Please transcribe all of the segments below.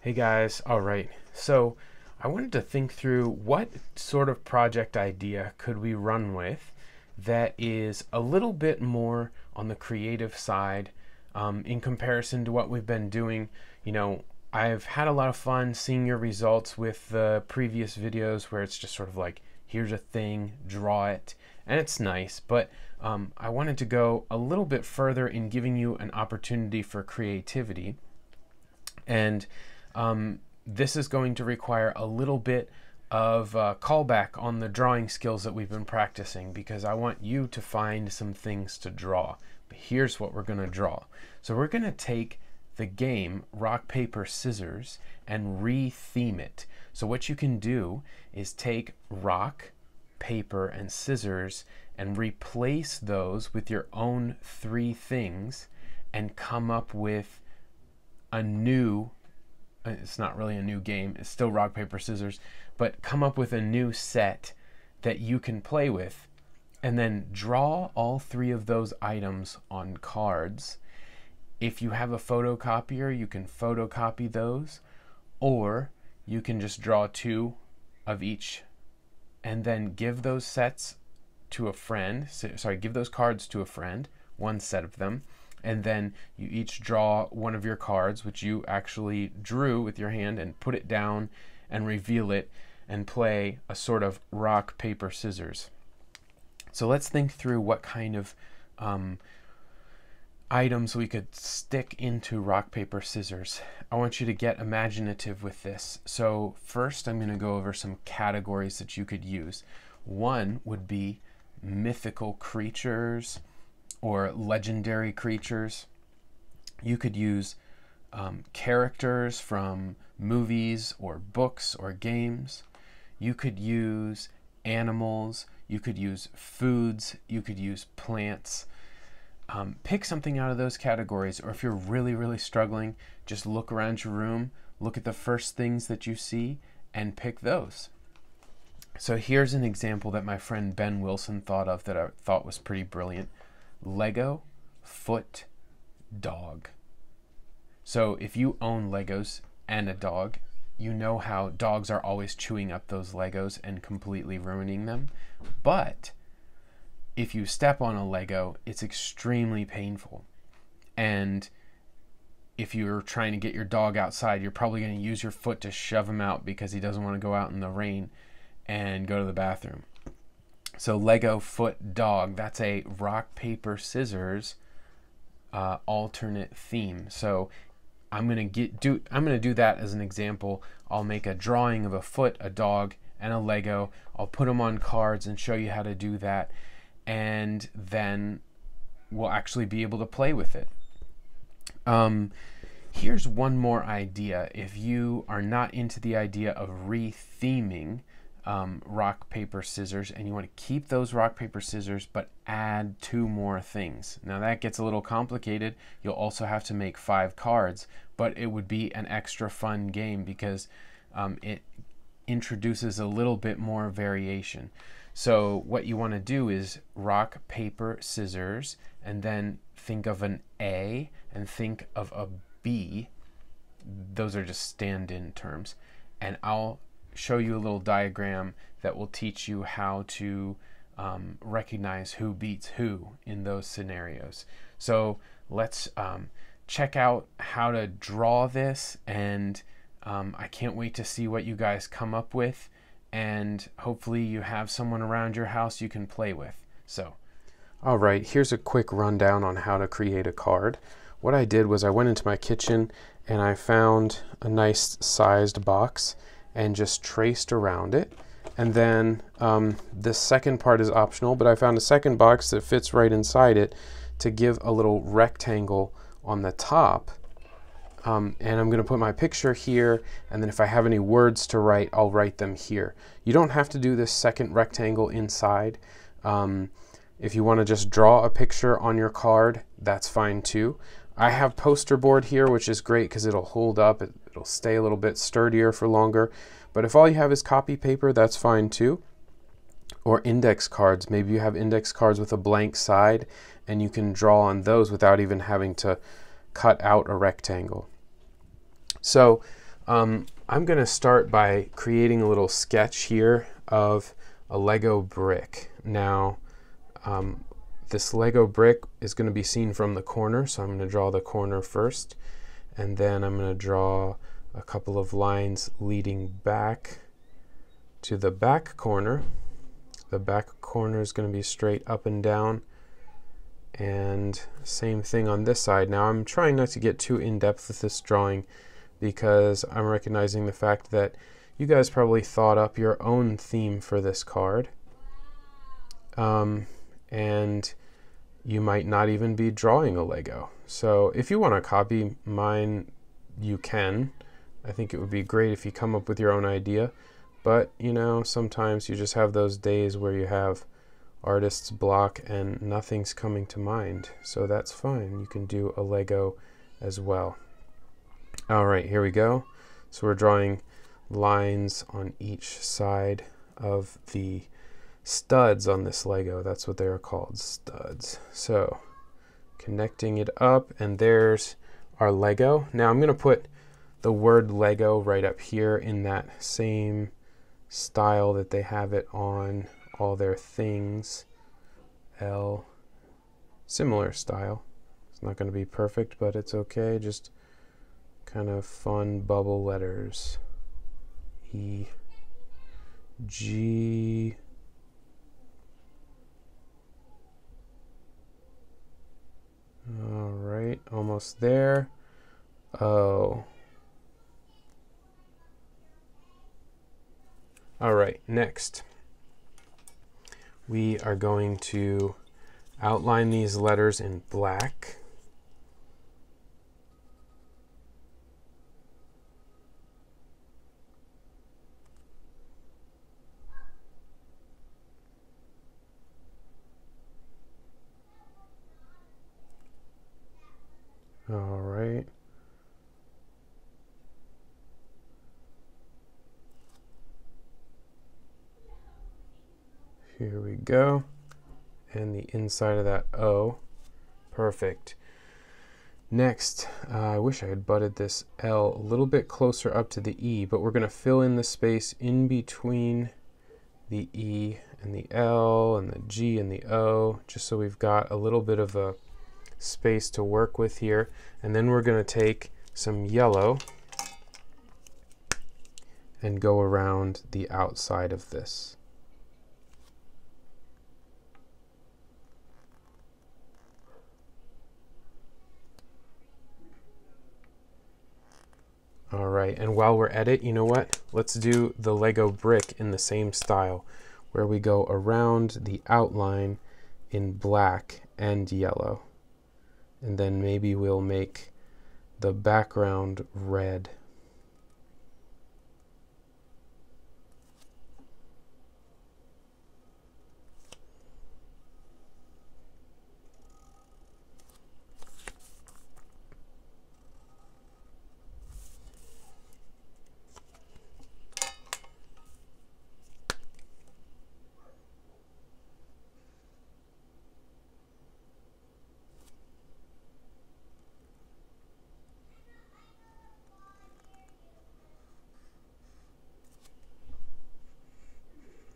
Hey guys, all right. So I wanted to think through what sort of project idea could we run with that is a little bit more on the creative side in comparison to what we've been doing. You know, I've had a lot of fun seeing your results with the previous videos where it's just sort of like, here's a thing, draw it, and it's nice, but I wanted to go a little bit further in giving you an opportunity for creativity. And this is going to require a little bit of callback on the drawing skills that we've been practicing, because I want you to find some things to draw. But here's what we're going to draw. So we're going to take the game rock, paper, scissors and re-theme it. So what you can do is take rock, paper, and scissors and replace those with your own three things and come up with a new, it's not really a new game, it's still rock, paper, scissors, but come up with a new set that you can play with, and then draw all three of those items on cards. If you have a photocopier, you can photocopy those, or you can just draw two of each and then give those sets to a friend, give those cards to a friend, one set of them, and then you each draw one of your cards, which you actually drew with your hand, and put it down and reveal it and play a sort of rock, paper, scissors. So let's think through what kind of items we could stick into rock, paper, scissors. I want you to get imaginative with this. So first I'm going to go over some categories that you could use. One would be mythical creatures or legendary creatures. You could use characters from movies or books or games. You could use animals. You could use foods. You could use plants. Pick something out of those categories, or if you're really struggling, just look around your room, look at the first things that you see, and pick those. So here's an example that my friend Ben Wilson thought of that I thought was pretty brilliant. Lego, foot, dog. So if you own Legos and a dog, you know how dogs are always chewing up those Legos and completely ruining them. But if you step on a Lego, it's extremely painful. And if you're trying to get your dog outside, you're probably going to use your foot to shove him out because he doesn't want to go out in the rain and go to the bathroom. So Lego, foot, dog, that's a rock, paper, scissors alternate theme. So I'm going to do that as an example. I'll make a drawing of a foot, a dog, and a Lego. I'll put them on cards and show you how to do that. And then we'll actually be able to play with it. Here's one more idea. If you are not into the idea of re-theming rock, paper, scissors, and you want to keep those rock, paper, scissors, but add two more things. Now that gets a little complicated. You'll also have to make 5 cards, but it would be an extra fun game because it introduces a little bit more variation. So what you want to do is rock, paper, scissors, and then think of an A and think of a B. Those are just stand-in terms. And I'll show you a little diagram that will teach you how to recognize who beats who in those scenarios. So let's check out how to draw this, and I can't wait to see what you guys come up with, and hopefully you have someone around your house you can play with. So, all right, here's a quick rundown on how to create a card. What I did was I went into my kitchen and I found a nice sized box and just traced around it. And then the second part is optional, but I found a second box that fits right inside it to give a little rectangle on the top. And I'm going to put my picture here, and then if I have any words to write, I'll write them here. You don't have to do this second rectangle inside. If you want to just draw a picture on your card, that's fine too. I have poster board here, which is great because it'll hold up, it'll stay a little bit sturdier for longer. But if all you have is copy paper, that's fine too. Or index cards. Maybe you have index cards with a blank side, and you can draw on those without even having to cut out a rectangle. So I'm going to start by creating a little sketch here of a Lego brick. Now, this Lego brick is going to be seen from the corner, so I'm going to draw the corner first, and then I'm going to draw a couple of lines leading back to the back corner. The back corner is going to be straight up and down, and same thing on this side. Now I'm trying not to get too in-depth with this drawing because I'm recognizing the fact that you guys probably thought up your own theme for this card, and you might not even be drawing a Lego. So if you want to copy mine, you can. I think it would be great if you come up with your own idea, but you know, sometimes you just have those days where you have artist's block and nothing's coming to mind, so that's fine. You can do a Lego as well. All right, here we go. So we're drawing lines on each side of the studs on this Lego. That's what they are called, studs. So connecting it up, and there's our Lego. Now I'm going to put the word Lego right up here in that same style that they have it on all their things. L, similar style. It's not going to be perfect, but it's okay. Just kind of fun bubble letters. E, G, all right, almost there. O. All right, next we are going to outline these letters in black. All right. Here we go. And the inside of that O. Perfect. Next, I wish I had butted this L a little bit closer up to the E, but we're going to fill in the space in between the E and the L and the G and the O, just so we've got a little bit of a space to work with here. And then we're going to take some yellow and go around the outside of this. All right, and while we're at it, you know what? Let's do the Lego brick in the same style, where we go around the outline in black and yellow. And then maybe we'll make the background red.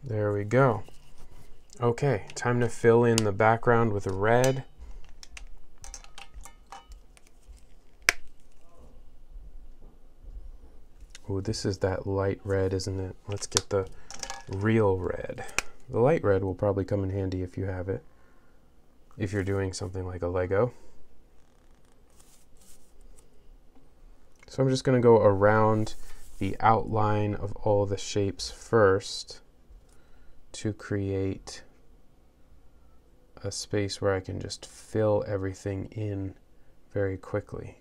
There we go. Okay, time to fill in the background with red. Oh, this is that light red, isn't it? Let's get the real red. The light red will probably come in handy if you have it, if you're doing something like a Lego. So I'm just going to go around the outline of all the shapes first to create a space where I can just fill everything in very quickly.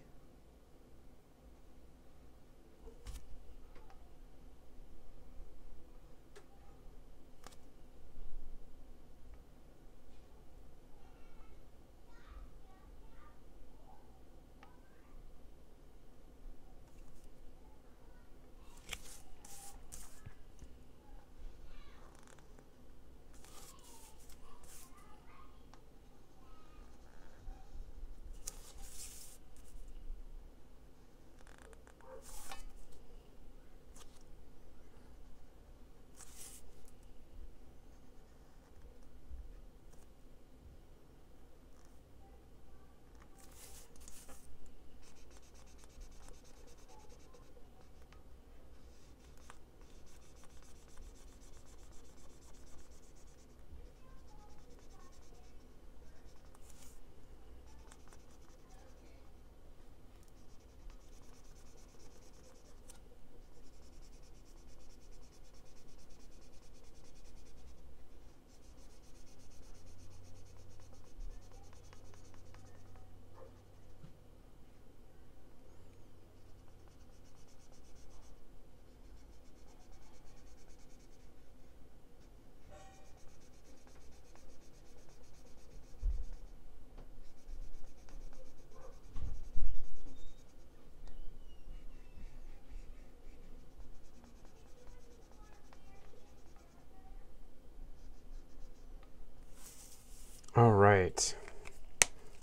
right.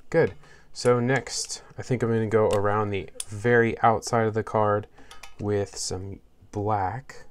Good. So next, I think I'm going to go around the very outside of the card with some black.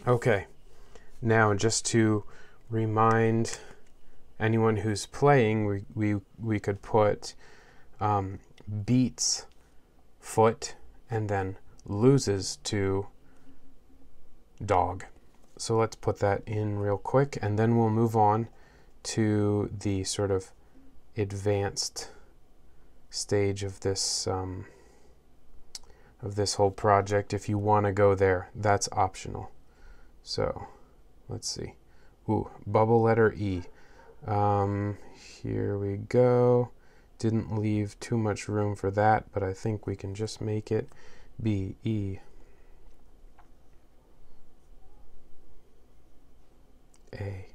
Okay, now just to remind anyone who's playing, we could put beats foot and then loses to dog. So let's put that in real quick, and then we'll move on to the sort of advanced stage of this whole project. If you want to go there, that's optional. So let's see. Ooh, bubble letter E. Here we go. Didn't leave too much room for that, but I think we can just make it B, E, A.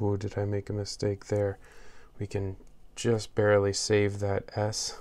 Ooh, did I make a mistake there? We can just barely save that S.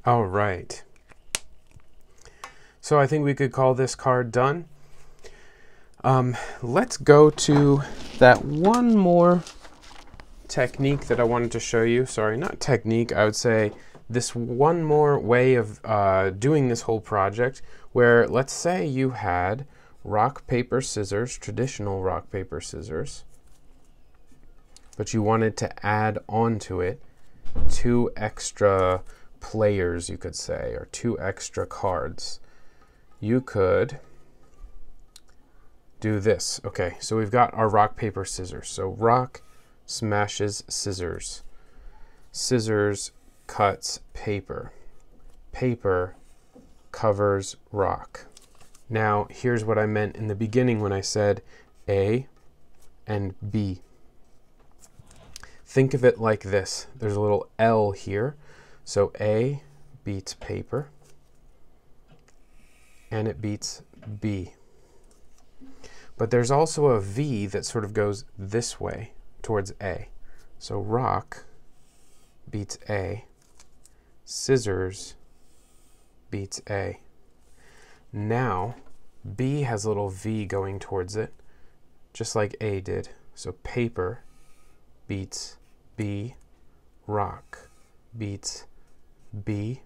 All right. So I think we could call this card done. Let's go to that one more technique that I wanted to show you. Sorry, not technique. I would say this one more way of doing this whole project, where let's say you had rock, paper, scissors, traditional rock, paper, scissors, but you wanted to add onto it 2 extra players, you could say, or 2 extra cards. You could do this. Okay, so we've got our rock, paper, scissors. So rock smashes scissors. Scissors cuts paper. Paper covers rock. Now, here's what I meant in the beginning when I said A and B. Think of it like this. There's a little L here. So A beats paper, and it beats B. But there's also a V that sort of goes this way towards A. So rock beats A. Scissors beats A. Now, B has a little V going towards it, just like A did. So paper beats B. Rock beats B.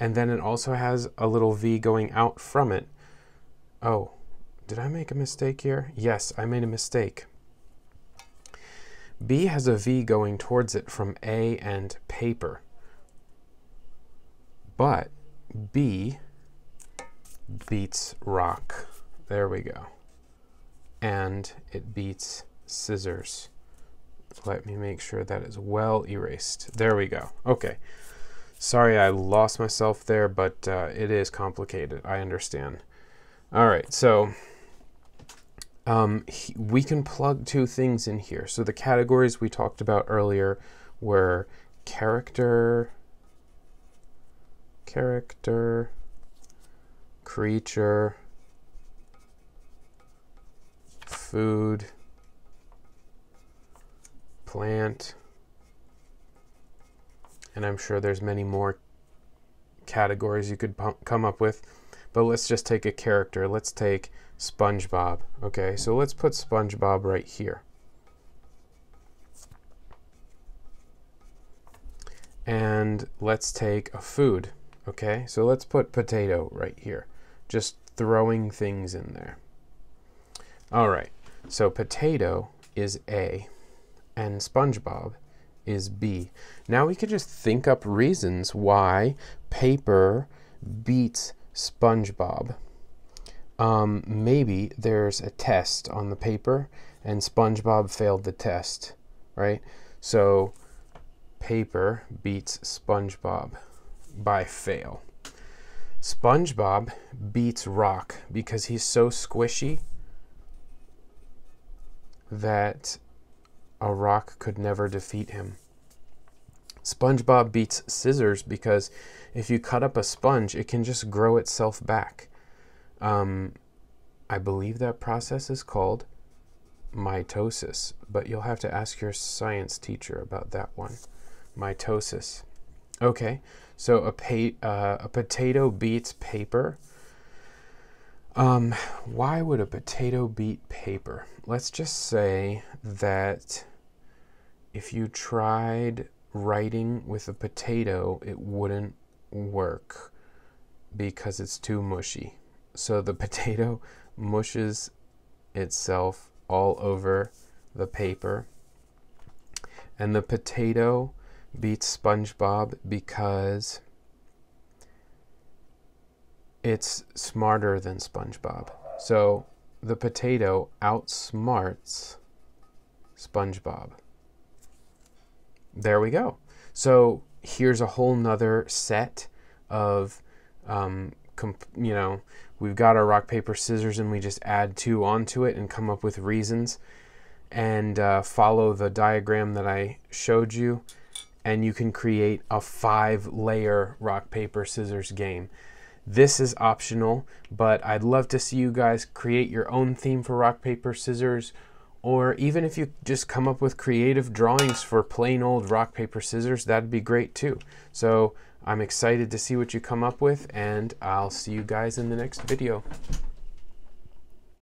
And then it also has a little V going out from it. Oh, did I make a mistake here? Yes, I made a mistake. B has a V going towards it from A and paper. But B beats rock. There we go. And it beats scissors. Let me make sure that is well erased. There we go. Okay. Sorry I lost myself there, but it is complicated. I understand. All right, so we can plug 2 things in here. So the categories we talked about earlier were character, creature, food, plant, and I'm sure there's many more categories you could come up with, but let's just take a character. Let's take SpongeBob. Okay, so let's put SpongeBob right here. And let's take a food. Okay, so let's put potato right here. Just throwing things in there. All right, so potato is A, and SpongeBob is B. Now we could just think up reasons why paper beats SpongeBob. Maybe there's a test on the paper and SpongeBob failed the test, right? So paper beats SpongeBob by fail. SpongeBob beats rock because he's so squishy that a rock could never defeat him. SpongeBob beats scissors because if you cut up a sponge, it can just grow itself back. I believe that process is called mitosis, but you'll have to ask your science teacher about that one. Mitosis. Okay, so a potato beats paper. Why would a potato beat paper? Let's just say that if you tried writing with a potato, it wouldn't work because it's too mushy. So the potato mushes itself all over the paper. And the potato beats SpongeBob because it's smarter than SpongeBob. So the potato outsmarts SpongeBob. There we go. So here's a whole nother set of, we've got our rock, paper, scissors, and we just add 2 onto it and come up with reasons and follow the diagram that I showed you. And you can create a 5-layer rock, paper, scissors game. This is optional, but I'd love to see you guys create your own theme for rock, paper, scissors, Or even if you just come up with creative drawings for plain old rock, paper, scissors, that'd be great too. So I'm excited to see what you come up with, and I'll see you guys in the next video.